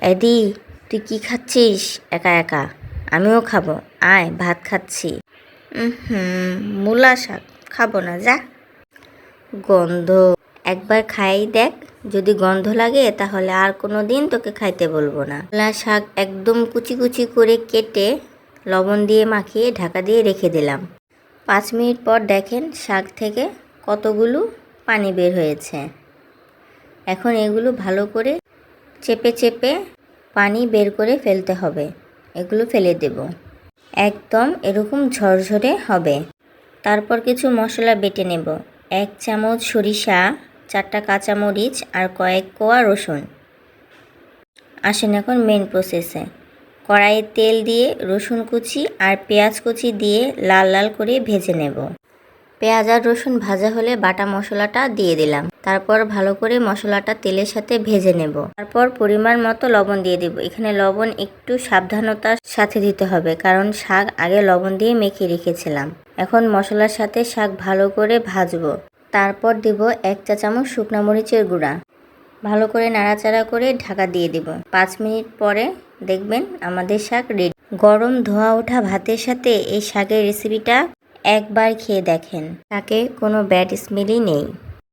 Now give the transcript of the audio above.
এদি, তুই কি খাচ্ছিস একা একা? আমিও খাবো, আয় ভাত খাচ্ছি। মূলা শাক খাবো না, যা। গন্ধ, একবার খাই দেখ, যদি গন্ধ লাগে তাহলে আর কোনো দিন তোকে খাইতে বলবো না। মূলা শাক একদম কুচি কুচি করে কেটে লবণ দিয়ে মাখিয়ে ঢাকা দিয়ে রেখে দিলাম। 5 মিনিট পর দেখেন শাক থেকে কতগুলো পানি বের হয়েছে। এখন এগুলো ভালো করে চেপে চেপে পানি বের করে ফেলতে হবে। এগুলো ফেলে দেব, একদম এরকম ঝরঝরে হবে। তারপর কিছু মশলা বেটে নেব। 1 চামচ সরিষা, 4টা কাঁচামরিচ আর কয়েক কোয়া রসুন। আসেন এখন মেন প্রসেসে। কড়াইয়ে তেল দিয়ে রসুন কুচি আর পেঁয়াজ কুচি দিয়ে লাল লাল করে ভেজে নেব। পেঁয়াজ আর রসুন ভাজা হলে বাটা মশলাটা দিয়ে দিলাম। তারপর ভালো করে মশলাটা তেলের সাথে ভেজে নেব। তারপর পরিমাণ মতো লবণ দিয়ে দিব। এখানে লবণ একটু সাবধানতার সাথে দিতে হবে, কারণ শাক আগে লবণ দিয়ে মেখে রেখেছিলাম। এখন মশলার সাথে শাক ভালো করে ভাজবো। তারপর দিব 1 চা চামচ শুকনো মরিচের গুঁড়া। ভালো করে নাড়াচাড়া করে ঢাকা দিয়ে দিব। 5 মিনিট পরে দেখবেন আমাদের শাক রেডি। গরম ধোয়া ওঠা ভাতের সাথে এই শাকের রেসিপিটা একবার খেয়ে দেখেন, শাকে কোনো ব্যাড স্মেলই নেই।